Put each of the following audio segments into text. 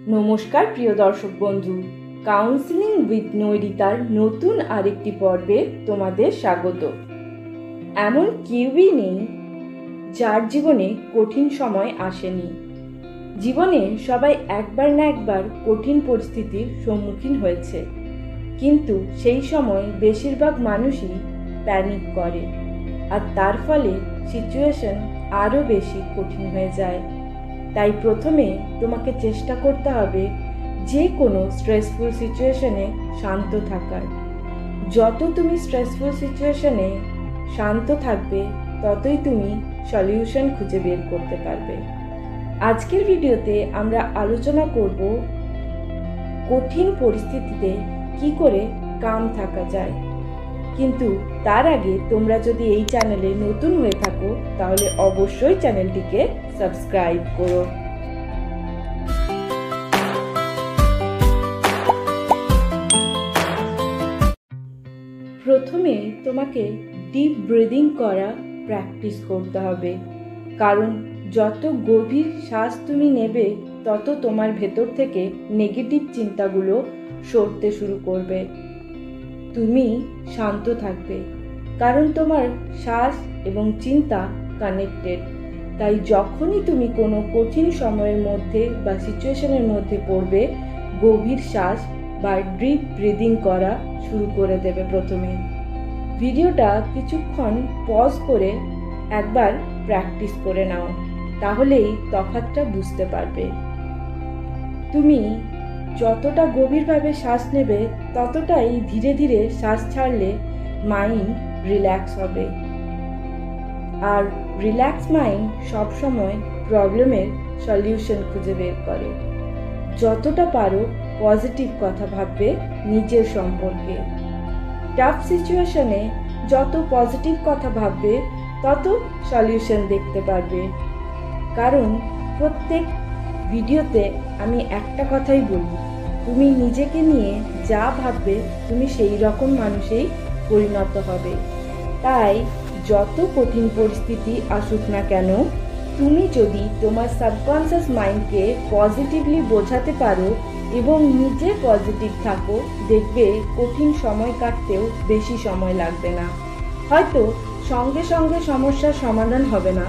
নমস্কার প্রিয় দর্শক বন্ধু, কাউন্সিলিং উইথ নৈরিতার নতুন আরেকটি পর্বে তোমাদের স্বাগত। এমন কেউই নেই যার জীবনে কঠিন সময় আসেনি। জীবনে সবাই একবার না একবার কঠিন পরিস্থিতির সম্মুখীন হয়েছে, কিন্তু সেই সময় বেশিরভাগ মানুষই প্যানিক করে, আর তার ফলে সিচুয়েশন আরও বেশি কঠিন হয়ে যায়। তাই প্রথমে তোমাকে চেষ্টা করতে হবে যে কোনো স্ট্রেসফুল সিচুয়েশনে শান্ত থাকার। যত তুমি স্ট্রেসফুল সিচুয়েশনে শান্ত থাকবে, ততই তুমি সলিউশন খুঁজে বের করতে পারবে। আজকের ভিডিওতে আমরা আলোচনা করব কঠিন পরিস্থিতিতে কি করে কাম থাকা যায়। কিন্তু তার আগে তোমরা যদি এই চ্যানেলে নতুন হয়ে থাকো, তাহলে অবশ্যই চ্যানেলটিকে সাবস্ক্রাইব করো। প্রথমে তোমাকে ডিপ ব্রিদিং করা প্র্যাকটিস করতে হবে, কারণ যত গভীর শ্বাস তুমি নেবে, তত তোমার ভেতর থেকে নেগেটিভ চিন্তাগুলো সরতে শুরু করবে। তুমি শান্ত থাকবে, কারণ তোমার শ্বাস এবং চিন্তা কানেক্টেড। তাই যখনই তুমি কোনো কঠিন সময়ের মধ্যে বা সিচুয়েশনের মধ্যে পড়বে, গভীর শ্বাস বা ডিপ ব্রিদিং করা শুরু করে দেবে। প্রথমে ভিডিওটা কিছুক্ষণ পজ করে একবার প্র্যাকটিস করে নাও, তাহলেই তফাৎটা বুঝতে পারবে। তুমি যতটা গভীরভাবে শ্বাস নেবে, ততটাই ধীরে ধীরে শ্বাস ছাড়লে মাইন্ড রিল্যাক্স হবে। আর রিল্যাক্স মাইন্ড সবসময় প্রবলেমের সলিউশন খুঁজে বের করে। যতটা পারো পজিটিভ কথা ভাববে নিজের সম্পর্কে। টাফ সিচুয়েশনে যত পজিটিভ কথা ভাববে, তত সলিউশন দেখতে পারবে। কারণ প্রত্যেক ভিডিওতে আমি একটা কথাই বলি, তুমি নিজেকে নিয়ে যা ভাববে, তুমি সেই রকম মানুষেই পরিণত হবে। তাই যত কঠিন পরিস্থিতি আসুক না কেন, তুমি যদি তোমার সাবকনসিয়াস মাইন্ডকে পজিটিভলি বোঝাতে পারো এবং নিজে পজিটিভ থাকো, দেখবে কঠিন সময় কাটতেও বেশি সময় লাগবে না। হয়তো সঙ্গে সঙ্গে সমস্যার সমাধান হবে না,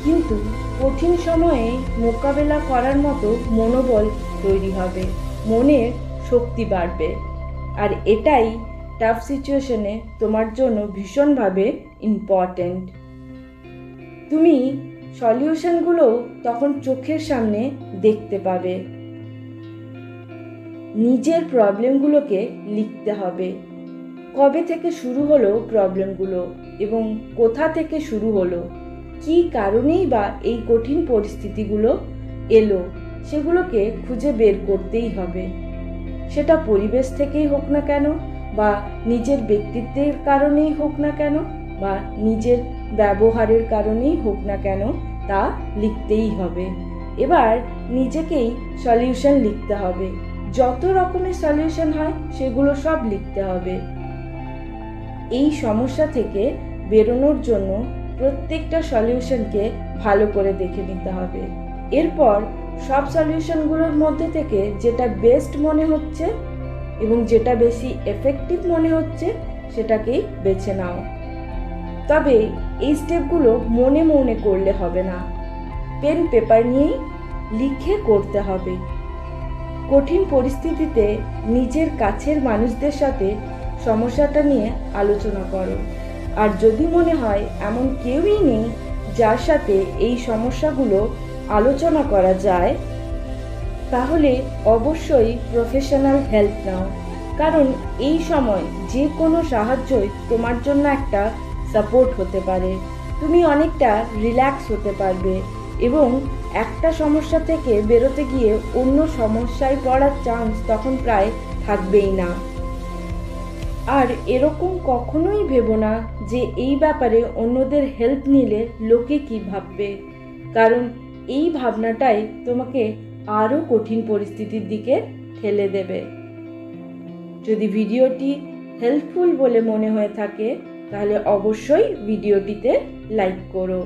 কিন্তু কঠিন সময়ে মোকাবেলা করার মতো মনোবল তৈরি হবে, মনের শক্তি বাড়বে। আর এটাই টাফ সিচুয়েশনে তোমার জন্য ভীষণভাবে ইম্পর্ট্যান্ট। তুমি সলিউশনগুলো তখন চোখের সামনে দেখতে পাবে। নিজের প্রবলেমগুলোকে লিখতে হবে। কবে থেকে শুরু হলো প্রবলেমগুলো এবং কোথা থেকে শুরু হলো, কী কারণেই বা এই কঠিন পরিস্থিতিগুলো এলো, সেগুলোকে খুঁজে বের করতেই হবে। সেটা পরিবেশ থেকেই হোক না কেন, বা নিজের ব্যক্তিত্বের কারণেই হোক না কেন, বা নিজের ব্যবহারের কারণেই হোক না কেন, তা লিখতেই হবে। এবার নিজেকেই সলিউশন লিখতে হবে। যত রকমের সলিউশন হয় সেগুলো সব লিখতে হবে। এই সমস্যা থেকে বেরোনোর জন্য প্রত্যেকটা সলিউশনকে ভালো করে দেখে নিতে হবে। এরপর সব সলিউশনগুলোর মধ্যে থেকে যেটা বেস্ট মনে হচ্ছে এবং যেটা বেশি এফেক্টিভ মনে হচ্ছে, সেটাকেই বেছে নাও। তবে এই স্টেপগুলো মনে মনে করলে হবে না, পেন পেপার নিয়েই লিখে করতে হবে। কঠিন পরিস্থিতিতে নিজের কাছের মানুষদের সাথে সমস্যাটা নিয়ে আলোচনা করো। আর যদি মনে হয় এমন কেউই নেই যার সাথে এই সমস্যাগুলো আলোচনা করা যায়, তাহলে অবশ্যই প্রফেশনাল হেল্প নাও। কারণ এই সময় যে কোনো সাহায্যই তোমার জন্য একটা সাপোর্ট হতে পারে। তুমি অনেকটা রিল্যাক্স হতে পারবে এবং একটা সমস্যা থেকে বেরোতে গিয়ে অন্য সমস্যায় পড়ার চান্স তখন প্রায় থাকবেই না। আর এরকম কখনোই ভেবো না যে এই ব্যাপারে অন্যদের হেল্প নিলে লোকে কি ভাববে, কারণ এই ভাবনাটাই তোমাকে আরও কঠিন পরিস্থিতির দিকে ঠেলে দেবে। যদি ভিডিওটি হেল্পফুল বলে মনে হয়ে থাকে, তাহলে অবশ্যই ভিডিওটিতে লাইক করো।